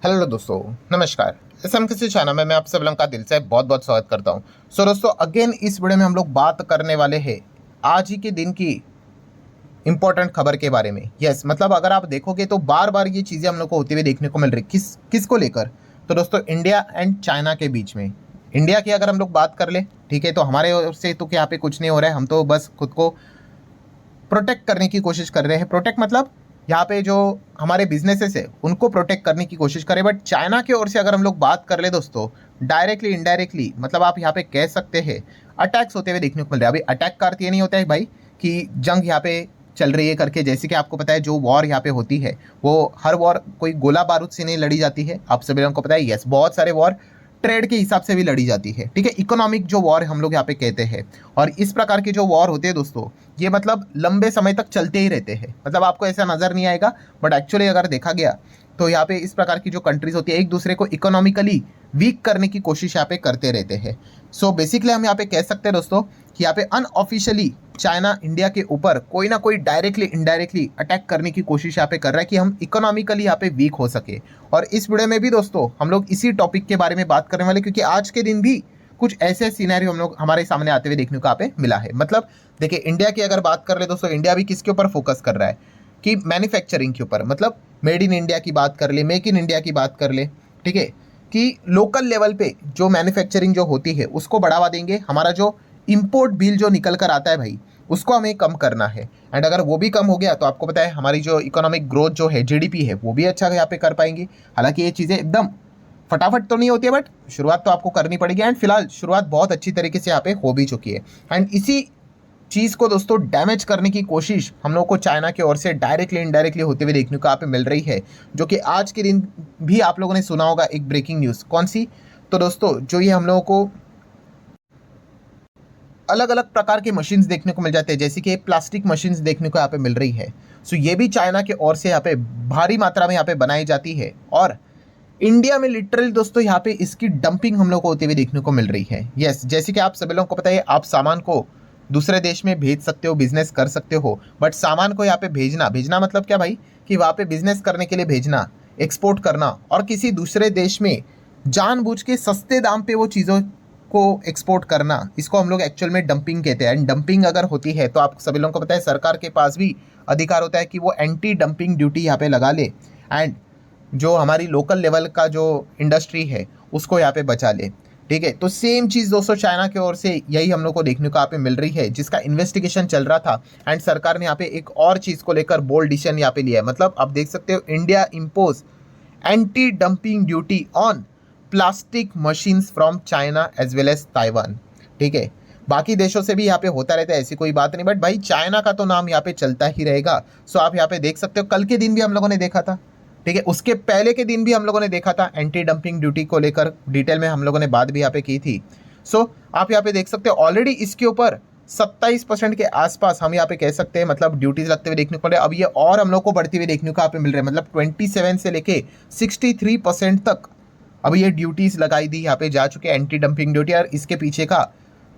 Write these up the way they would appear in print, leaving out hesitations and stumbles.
Hello दोस्तों, नमस्कार। SM किसी चैनल में मैं आप सब लोगों का दिल से बहुत बहुत स्वागत करता हूं। दोस्तों, अगेन इस वीडियो में हम लोग बात करने वाले हैं आज ही के दिन की इंपॉर्टेंट खबर के बारे में। यस, मतलब अगर आप देखोगे तो बार बार ये चीज़ें हम लोग को होती हुई देखने को मिल रही। किसको लेकर? तो दोस्तों, इंडिया एंड चाइना के बीच में। इंडिया की अगर हम लोग बात कर ले, ठीक है, तो हमारे ओर से तो यहाँ पे कुछ नहीं हो रहा है। हम तो बस खुद को प्रोटेक्ट करने की कोशिश कर रहे हैं। प्रोटेक्ट मतलब यहाँ पे जो हमारे बिजनेसेस है उनको प्रोटेक्ट करने की कोशिश करें। बट चाइना की ओर से अगर हम लोग बात कर ले दोस्तों, डायरेक्टली इनडायरेक्टली, मतलब आप यहाँ पे कह सकते हैं अटैक्स होते हुए देखने को मिल रहे हैं। अभी अटैक का अर्थ ये नहीं होता है भाई कि जंग यहाँ पे चल रही है करके। जैसे कि आपको पता है जो वॉर यहाँ पे होती है वो हर वॉर कोई गोला बारूद से नहीं लड़ी जाती है। आप सभी लोगों को पता है। यस, बहुत सारे वॉर ट्रेड के हिसाब से भी लड़ी जाती है, ठीक है। इकोनॉमिक जो वॉर हम लोग यहाँ पे कहते हैं। और इस प्रकार के जो वॉर होते हैं दोस्तों, ये मतलब लंबे समय तक चलते ही रहते हैं। मतलब आपको ऐसा नजर नहीं आएगा, बट एक्चुअली अगर देखा गया तो यहाँ पे इस प्रकार की जो कंट्रीज होती है एक दूसरे को इकोनॉमिकली वीक करने की कोशिश यहाँ पे करते रहते हैं। सो बेसिकली हम यहाँ पे कह सकते हैं दोस्तों कि यहाँ पे अनऑफिशियली चाइना इंडिया के ऊपर कोई ना कोई डायरेक्टली इनडायरेक्टली अटैक करने की कोशिश यहाँ पे कर रहा है कि हम इकोनॉमिकली यहाँ पे वीक हो सके। और इस वीडियो में भी दोस्तों हम लोग इसी टॉपिक के बारे में बात करने वाले, क्योंकि आज के दिन भी कुछ ऐसे सीनैरियो हम लोग हमारे सामने आते हुए देखने को यहाँ पे मिला है। मतलब देखिए, इंडिया की अगर बात कर ले दोस्तों, इंडिया भी किसके ऊपर फोकस कर रहा है कि मैन्युफैक्चरिंग के ऊपर। मतलब मेड इन इंडिया की बात कर ले, मेक इन इंडिया की बात कर ले, ठीक है, कि लोकल लेवल पे जो मैन्युफैक्चरिंग जो होती है उसको बढ़ावा देंगे। हमारा जो इम्पोर्ट बिल जो निकल कर आता है भाई, उसको हमें कम करना है। एंड अगर वो भी कम हो गया तो आपको पता है हमारी जो इकोनॉमिक ग्रोथ जो है, जीडीपी है, वो भी अच्छा यहाँ पे कर पाएंगे। हालांकि ये चीज़ें एकदम फटाफट तो नहीं होती है, बट शुरुआत तो आपको करनी पड़ेगी। एंड फिलहाल शुरुआत बहुत अच्छी तरीके से यहाँ पे हो भी चुकी है। एंड इसी चीज़ को दोस्तों डैमेज करने की कोशिश हम लोग को चाइना की ओर से डायरेक्टली इनडायरेक्टली होते हुए देखने को यहाँ पे मिल रही है। जो कि आज के दिन भी आप लोगों ने सुना होगा एक ब्रेकिंग न्यूज़। कौन सी? तो दोस्तों, जो ये हम लोगों को अलग अलग प्रकार के मशीन्स देखने को मिल जाते हैं, जैसे कि प्लास्टिक मशीन्स देखने को यहाँ पे मिल रही है। सो ये भी चाइना की ओर से यहाँ पे भारी मात्रा में यहाँ पे बनाई जाती है। और इंडिया में लिटरली दोस्तों यहाँ पे इसकी डंपिंग हम लोग को होती हुई देखने को मिल रही है। यस, जैसे कि आप सभी लोगों को पता है, आप सामान को दूसरे देश में भेज सकते हो, बिजनेस कर सकते हो, बट सामान को यहाँ पे भेजना भेजना मतलब क्या भाई, कि वहाँ पे बिजनेस करने के लिए भेजना, एक्सपोर्ट करना, और किसी दूसरे देश में जानबूझ के सस्ते दाम पे वो चीज़ों को एक्सपोर्ट करना, इसको हम लोग एक्चुअल में डंपिंग कहते हैं। एंड डंपिंग अगर होती है तो आप सभी लोगों को पता है सरकार के पास भी अधिकार होता है कि वो एंटी डंपिंग ड्यूटी यहाँ पे लगा ले एंड जो हमारी लोकल लेवल का जो इंडस्ट्री है उसको यहाँ पे बचा ले, ठीक है। तो सेम चीज़ दोस्तों चाइना की ओर से यही हम लोग को देखने को यहाँ पे मिल रही है, जिसका इन्वेस्टिगेशन चल रहा था। एंड सरकार ने यहाँ पे एक और चीज़ को लेकर बोल्ड डिसीजन यहाँ पे लिया है। मतलब आप देख सकते हो, India impose anti dumping duty on plastic machines from China as well as Taiwan, ठीक है। बाकी देशों से भी यहाँ पे होता रहता है, ऐसी कोई बात नहीं, बट भाई चाइना का तो नाम यहाँ पे चलता ही रहेगा। सो आप यहाँ पे देख सकते हो, कल के दिन भी हम लोगों ने देखा था, ठीक है, उसके पहले के दिन भी हम लोगों ने देखा था। एंटी डंपिंग ड्यूटी को लेकर डिटेल में हम लोगों ने बात भी यहाँ पे की थी। सो आप यहाँ पे देख सकते हो ऑलरेडी इसके ऊपर 27% के आसपास हम यहाँ पे कह सकते हैं, मतलब ड्यूटीज लगते हुए देखने को मिले। अब ये और हम लोग को बढ़ती हुई देखने को यहाँ पे मिल रहा है। मतलब 27 से लेके 63% तक अब ये ड्यूटीज लगाई दी यहाँ पे जा चुके हैं, एंटी डंपिंग ड्यूटी। और इसके पीछे का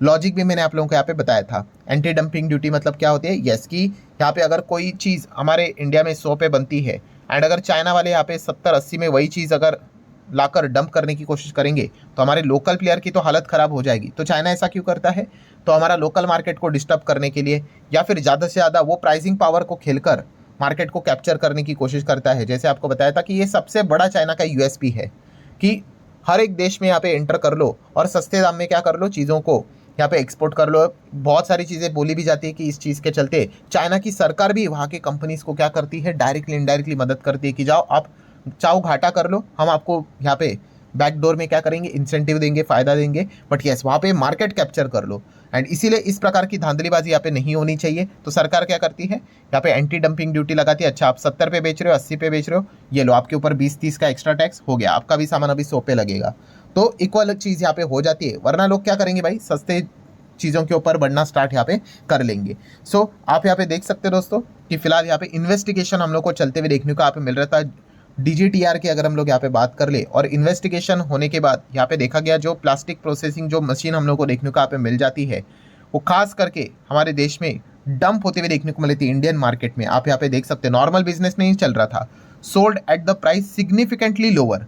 लॉजिक भी मैंने आप लोगों को यहाँ पे बताया था। एंटी डंपिंग ड्यूटी मतलब क्या होती है? यस, कि यहाँ पे अगर कोई चीज़ हमारे इंडिया में 100 पे बनती है एंड अगर चाइना वाले यहाँ पे 70-80 में वही चीज़ अगर लाकर डंप करने की कोशिश करेंगे तो हमारे लोकल प्लेयर की तो हालत ख़राब हो जाएगी। तो चाइना ऐसा क्यों करता है? तो हमारा लोकल मार्केट को डिस्टर्ब करने के लिए, या फिर ज़्यादा से ज़्यादा वो प्राइसिंग पावर को खेलकर मार्केट को कैप्चर करने की कोशिश करता है। जैसे आपको बताया था कि ये सबसे बड़ा चाइना का यूएसपी है कि हर एक देश में यहाँ पे एंटर कर लो और सस्ते दाम में क्या कर लो, चीज़ों को यहाँ पे एक्सपोर्ट कर लो। बहुत सारी चीज़ें बोली भी जाती है कि इस चीज़ के चलते चाइना की सरकार भी वहाँ के कंपनीज को क्या करती है, डायरेक्टली इनडायरेक्टली मदद करती है कि जाओ आप चाहो घाटा कर लो, हम आपको यहाँ पे बैकडोर में क्या करेंगे, इंसेंटिव देंगे, फ़ायदा देंगे, बट यस वहाँ पे मार्केट कैप्चर कर लो। एंड इसीलिए इस प्रकार की धांधलीबाजी यहाँ पे नहीं होनी चाहिए। तो सरकार क्या करती है, यहाँ पे एंटी डंपिंग ड्यूटी लगाती है। अच्छा, आप 70 पे बेच रहे हो, 80 पे बेच रहे हो, ये लो आपके ऊपर 20-30 का एक्स्ट्रा टैक्स हो गया, आपका भी सामान अभी 100 पे लगेगा। तो इक्वल चीज़ यहाँ पे हो जाती है। वरना लोग क्या करेंगे भाई, सस्ते चीज़ों के ऊपर बढ़ना स्टार्ट यहाँ पे कर लेंगे। सो आप यहाँ पे देख सकते हो दोस्तों कि फिलहाल यहाँ पे इन्वेस्टिगेशन हम लोग को चलते हुए देखने को यहाँ पे मिल रहा था। डीजीटीआर की अगर हम लोग यहाँ पे बात कर ले, और इन्वेस्टिगेशन होने के बाद यहाँ पे देखा गया जो प्लास्टिक प्रोसेसिंग जो मशीन हम लोग को देखने को यहाँ पे मिल जाती है, वो खास करके हमारे देश में डंप होते हुए देखने को मिली थी इंडियन मार्केट में। आप यहाँ पे देख सकते हैं नॉर्मल बिजनेस नहीं चल रहा था, sold at the price significantly lower.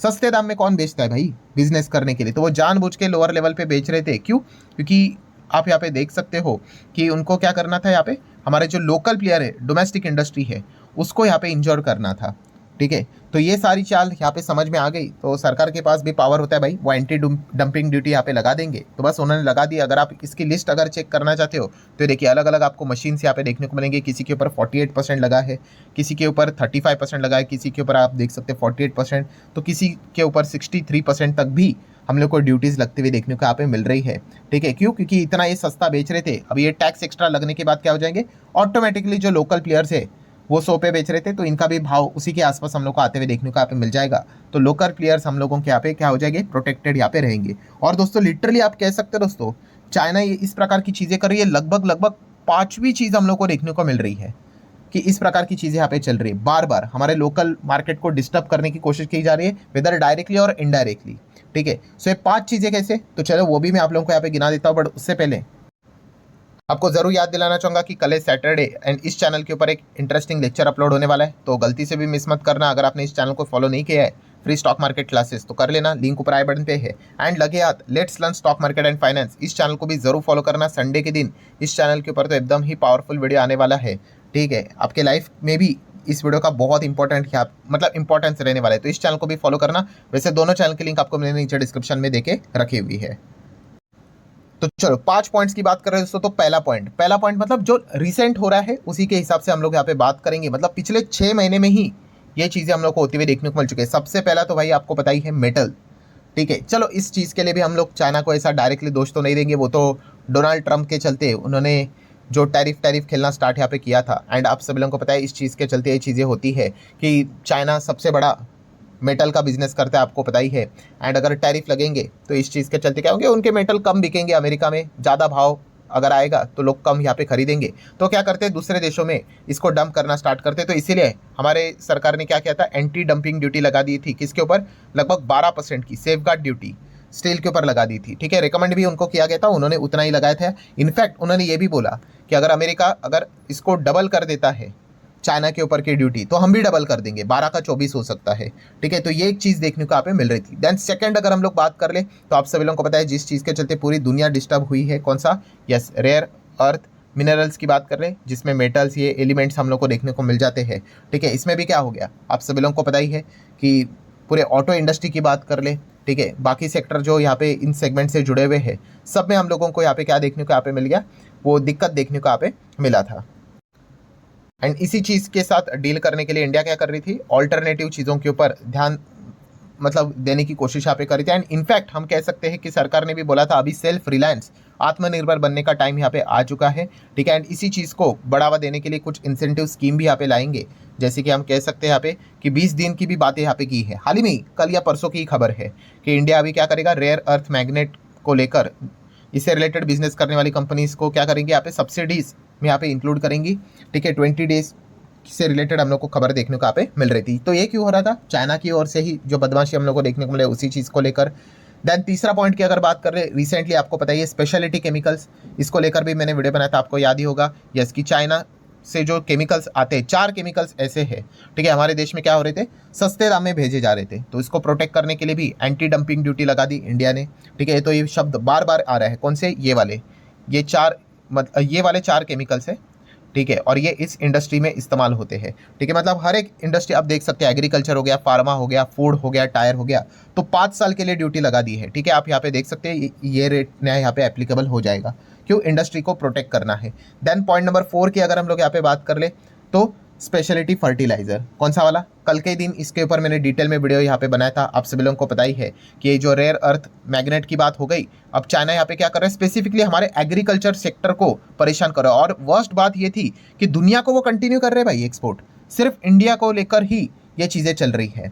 सस्ते दाम में कौन बेचता है भाई बिजनेस करने के लिए, तो वो जानबूझ के लोअर लेवल पे बेच रहे थे। क्यों? क्योंकि आप यहाँ पे देख सकते हो कि उनको क्या करना था, यहाँ पे हमारे जो लोकल प्लेयर है, डोमेस्टिक इंडस्ट्री है, उसको यहाँ पे इंजोर करना था। ठीक है, तो ये सारी चाल यहाँ पे समझ में आ गई। तो सरकार के पास भी पावर होता है भाई, वो एंटी डंपिंग ड्यूटी यहाँ पे लगा देंगे। तो बस उन्होंने लगा दी। अगर आप इसकी लिस्ट अगर चेक करना चाहते हो तो देखिए अलग अलग आपको मशीन यहाँ पे देखने को मिलेंगे। किसी के ऊपर 48% लगा है, किसी के ऊपर 35% लगा है, किसी के ऊपर आप देख सकते हैं 48%, तो किसी के ऊपर 63% तक भी हम लोग को ड्यूटीज़ लगते हुए देखने को यहाँ पे मिल रही है। ठीक है, क्यों? क्योंकि इतना ये सस्ता बेच रहे थे। अब ये टैक्स एक्स्ट्रा लगने के बाद क्या हो जाएंगे, ऑटोमेटिकली जो लोकल प्लेयर्स है वो 100 पे बेच रहे थे, तो इनका भी भाव उसी के आसपास हम लोग को आते हुए देखने को यहाँ पे मिल जाएगा। तो लोकल प्लेयर्स हम लोगों के यहाँ पे क्या हो जाएंगे, प्रोटेक्टेड यहाँ पे रहेंगे। और दोस्तों लिटरली आप कह सकते हो दोस्तों, चाइना ये इस प्रकार की चीज़ें कर रही है, लगभग 5वीं चीज़ हम लोग को देखने को मिल रही है कि इस प्रकार की चीज़ें यहाँ पे चल रही है। बार बार हमारे लोकल मार्केट को डिस्टर्ब करने की कोशिश की जा रही है, वेदर डायरेक्टली और इनडायरेक्टली। ठीक है, सो ये 5 चीज़ें कैसे, तो चलो वो भी मैं आप लोगों को यहाँ पे गिना देता हूँ। बट उससे पहले आपको ज़रूर याद दिलाना चाहूँगा कि कल है सैटरडे एंड इस चैनल के ऊपर एक इंटरेस्टिंग लेक्चर अपलोड होने वाला है, तो गलती से भी मिस मत करना। अगर आपने इस चैनल को फॉलो नहीं किया है, फ्री स्टॉक मार्केट क्लासेस, तो कर लेना, लिंक ऊपर आई बटन पे है। एंड लगे हाथ let's learn stock market and finance, इस चैनल को भी जरूर फॉलो करना। संडे के दिन इस चैनल के ऊपर तो एकदम ही पावरफुल वीडियो आने वाला है। ठीक है, आपके लाइफ में भी इस वीडियो का बहुत इंपॉर्टेंट मतलब इंपॉर्टेंस रहने वाला है, तो इस चैनल को भी फॉलो करना। वैसे दोनों चैनल की लिंक आपको मैंने नीचे डिस्क्रिप्शन में देके रखी हुई है। तो चलो 5 पॉइंट्स की बात कर रहे हैं दोस्तों। तो पहला पॉइंट मतलब जो रिसेंट हो रहा है उसी के हिसाब से हम लोग यहाँ पे बात करेंगे। मतलब पिछले 6 महीने में ही ये चीज़ें हम लोग को होती हुई देखने को मिल चुकी है। सबसे पहला तो भाई आपको पता ही है, मेटल। ठीक है, चलो इस चीज़ के लिए भी हम लोग चाइना को ऐसा डायरेक्टली दोष तो नहीं देंगे, वो तो डोनाल्ड ट्रंप के चलते उन्होंने जो टैरिफ खेलना स्टार्ट यहाँ पे किया था। एंड आप सभी लोगों को पता है इस चीज़ के चलते ये चीज़ें होती है कि चाइना सबसे बड़ा मेटल का बिजनेस करता है, आपको पता ही है। एंड अगर टैरिफ लगेंगे तो इस चीज़ के चलते क्या होंगे, उनके मेटल कम बिकेंगे अमेरिका में, ज़्यादा भाव अगर आएगा तो लोग कम यहाँ पे खरीदेंगे। तो क्या करते हैं, दूसरे देशों में इसको डंप करना स्टार्ट करते हैं। तो इसीलिए हमारे सरकार ने क्या किया था, एंटी डंपिंग ड्यूटी लगा दी थी। किसके ऊपर? लगभग 12% की सेफगार्ड ड्यूटी स्टील के ऊपर लगा दी थी। ठीक है, रिकमेंड भी उनको किया गया था, उन्होंने उतना ही लगाया था। इनफैक्ट उन्होंने ये भी बोला कि अगर अमेरिका अगर इसको डबल कर देता है चाइना के ऊपर की ड्यूटी, तो हम भी डबल कर देंगे, 12 का 24 हो सकता है। ठीक है, तो ये एक चीज़ देखने को यहाँ पे मिल रही थी। देन सेकंड अगर हम लोग बात कर ले, तो आप सभी लोगों को पता है जिस चीज़ के चलते पूरी दुनिया डिस्टर्ब हुई है, कौन सा? यस, रेयर अर्थ मिनरल्स की बात कर रहे हैं, जिसमें मेटल्स, ये एलिमेंट्स हम लोग को देखने को मिल जाते हैं। ठीक है, इसमें भी क्या हो गया, आप सभी लोगों को पता ही है कि पूरे ऑटो इंडस्ट्री की बात कर ले। ठीक है, बाकी सेक्टर जो यहाँ पे इन सेगमेंट से जुड़े हुए हैं, सब में हम लोगों को यहाँ पे क्या देखने को यहाँ पे मिल गया, वो दिक्कत देखने को यहाँ पे मिला था। एंड इसी चीज़ के साथ डील करने के लिए इंडिया क्या कर रही थी, ऑल्टरनेटिव चीज़ों के ऊपर ध्यान मतलब देने की कोशिश यहाँ पे करी थी। एंड इनफैक्ट हम कह सकते हैं कि सरकार ने भी बोला था अभी सेल्फ रिलायंस, आत्मनिर्भर बनने का टाइम यहाँ पे आ चुका है। ठीक है, एंड इसी चीज़ को बढ़ावा देने के लिए कुछ इंसेंटिव स्कीम भी यहाँ पे लाएंगे। जैसे कि हम कह सकते हैं यहाँ पे कि 20 दिन की भी बातें यहाँ पे की है। हाल ही में कल या परसों की खबर है कि इंडिया अभी क्या करेगा, रेयर अर्थ मैग्नेट को लेकर इससे रिलेटेड बिजनेस करने वाली कंपनीज को क्या करेंगे, यहाँ पे सब्सिडीज में यहाँ पे इंक्लूड करेंगी। ठीक है, 20 डेज से रिलेटेड हम लोग को खबर देखने को यहाँ पे मिल रही थी। तो ये क्यों हो रहा था, चाइना की ओर से ही जो बदमाशी हम लोग को देखने को मिले उसी चीज़ को लेकर। देन तीसरा पॉइंट की अगर बात कर रहे, रिसेंटली आपको पता ही है स्पेशलिटी केमिकल्स, इसको लेकर भी मैंने वीडियो बनाया था, आपको याद ही होगा। यस, कि चाइना से जो केमिकल्स आते हैं, 4 केमिकल्स ऐसे हैं, ठीक है, हमारे देश में क्या हो रहे थे, सस्ते दाम में भेजे जा रहे थे। तो इसको प्रोटेक्ट करने के लिए भी एंटी डंपिंग ड्यूटी लगा दी इंडिया ने। ठीक है, तो ये शब्द बार बार आ रहा है, कौन से, ये वाले, ये वाले 4 केमिकल्स है। ठीक है, और ये इस इंडस्ट्री में इस्तेमाल होते हैं। ठीक है, मतलब हर एक इंडस्ट्री आप देख सकते हैं, एग्रीकल्चर हो गया, फार्मा हो गया, फूड हो गया, टायर हो गया, तो 5 साल के लिए ड्यूटी लगा दी है। ठीक है, आप यहाँ पे देख सकते हैं ये रेट नया यहाँ पे एप्लीकेबल हो जाएगा, क्यों, इंडस्ट्री को प्रोटेक्ट करना है। देन पॉइंट नंबर 4 की अगर हम लोग यहाँ पे बात कर ले, तो स्पेशलिटी फर्टिलाइजर, कौन सा वाला, कल के दिन इसके ऊपर मैंने डिटेल में वीडियो यहाँ पे बनाया था। आप सभी लोगों को पता ही है कि ये जो रेयर अर्थ मैग्नेट की बात हो गई, अब चाइना यहाँ पे क्या कर रहा है, स्पेसिफिकली हमारे एग्रीकल्चर सेक्टर को परेशान कर रहा है। और वर्स्ट बात ये थी कि दुनिया को वो कंटिन्यू कर रहे हैं भाई एक्सपोर्ट, सिर्फ इंडिया को लेकर ही ये चीज़ें चल रही है।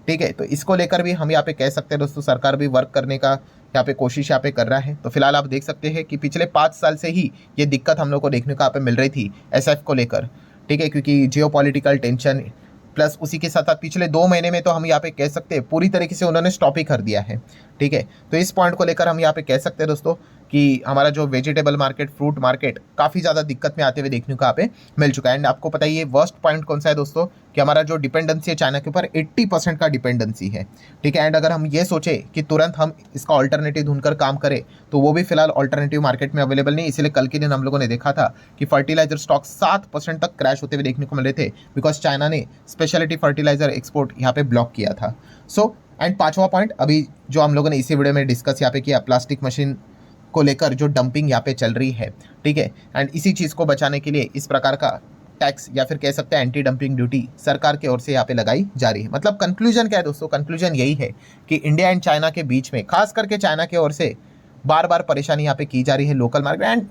ठीक है, तो इसको लेकर भी हम यहाँ पे कह सकते हैं दोस्तों, सरकार भी वर्क करने का यहाँ पे कोशिश यहाँ पे कर रहा है। तो फिलहाल आप देख सकते हैं कि पिछले 5 साल से ही ये दिक्कत हम लोग को देखने को यहाँ पे मिल रही थी SF को लेकर। ठीक है, क्योंकि जियोपॉलिटिकल टेंशन प्लस उसी के साथ साथ पिछले 2 महीने में तो हम यहाँ पे कह सकते हैं पूरी तरीके से उन्होंने स्टॉप ही कर दिया है। ठीक है, तो इस पॉइंट को लेकर हम यहाँ पे कह सकते हैं दोस्तों कि हमारा जो वेजिटेबल मार्केट, फ्रूट मार्केट काफ़ी ज़्यादा दिक्कत में आते हुए देखने को यहाँ पे मिल चुका है। एंड आपको पता ही है वर्स्ट पॉइंट कौन सा है दोस्तों, कि हमारा जो डिपेंडेंसी है चाइना के ऊपर 80% का डिपेंडेंसी है, ठीक है। एंड अगर हम ये सोचे कि तुरंत हम इसका ऑल्टरनेटिव ढूंढकर काम करें, तो वो भी फिलहाल ऑल्टरनेटिव मार्केट में अवेलेबल नहीं। इसलिए कल के दिन हम लोगों ने देखा था कि फर्टिलाइजर स्टॉक 7% तक क्रैश होते हुए देखने को मिल रहे थे, बिकॉज चाइना ने स्पेशलिटी फर्टिलाइजर एक्सपोर्ट यहाँ पे ब्लॉक किया था। सो एंड पांचवा पॉइंट अभी जो हम लोगों ने इसी वीडियो में डिस्कस यहाँ पे किया, प्लास्टिक मशीन को लेकर जो डंपिंग यहाँ पे चल रही है, ठीक है। एंड इसी चीज़ को बचाने के लिए इस प्रकार का टैक्स या फिर कह सकते हैं एंटी डंपिंग ड्यूटी सरकार की ओर से यहाँ पे लगाई जा रही है। मतलब कंक्लूजन क्या है दोस्तों, कंक्लूजन यही है कि इंडिया एंड चाइना के बीच में, खास करके चाइना की ओर से बार बार परेशानी यहाँ पे की जा रही है लोकल मार्केट। एंड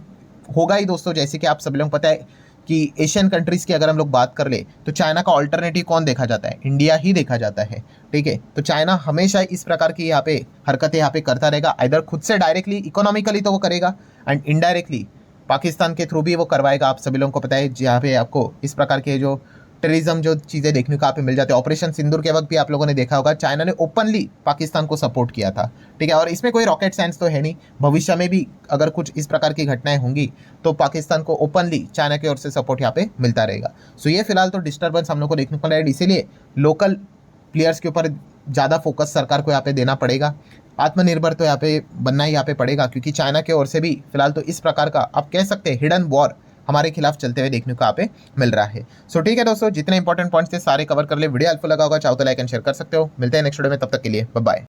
होगा ही दोस्तों, जैसे कि आप सब लोग पता है कि एशियन कंट्रीज की अगर हम लोग बात कर ले तो चाइना का ऑल्टरनेटिव कौन देखा जाता है, इंडिया ही देखा जाता है, ठीक है। तो चाइना हमेशा इस प्रकार की यहाँ पे हरकतें यहाँ पे करता रहेगा, आइदर खुद से डायरेक्टली इकोनॉमिकली तो वो करेगा, एंड इनडायरेक्टली पाकिस्तान के थ्रू भी वो करवाएगा। आप सभी लोगों को पता है जहाँ पे आपको इस प्रकार के जो टेररिज्म जो चीज़ें देखने को यहाँ पे मिल जाते हैं, ऑपरेशन सिंदूर के वक्त भी आप लोगों ने देखा होगा चाइना ने ओपनली पाकिस्तान को सपोर्ट किया था, ठीक है। और इसमें कोई रॉकेट साइंस तो है नहीं, भविष्य में भी अगर कुछ इस प्रकार की घटनाएं होंगी तो पाकिस्तान को ओपनली चाइना की ओर से सपोर्ट यहाँ पे मिलता रहेगा। सो ये फिलहाल तो डिस्टर्बेंस हम लोग को देखने को मिला है, इसीलिए लोकल प्लेयर्स के ऊपर ज़्यादा फोकस सरकार को यहाँ पे देना पड़ेगा, आत्मनिर्भर तो यहाँ पे बनना ही यहाँ पे पड़ेगा, क्योंकि चाइना की ओर से भी फिलहाल तो इस प्रकार का आप कह सकते हैं हिडन वॉर हमारे खिलाफ चलते हुए देखने को यहाँ पे मिल रहा है। सो ठीक है दोस्तों, जितने इंपॉर्टेंट पॉइंट्स थे सारे कवर कर ले। वीडियो हेल्पफुल लगा होगा, चाहो तो लाइक एंड शेयर कर सकते हो। मिलते हैं नेक्स्ट वीडियो में, तब तक के लिए बाय बाय।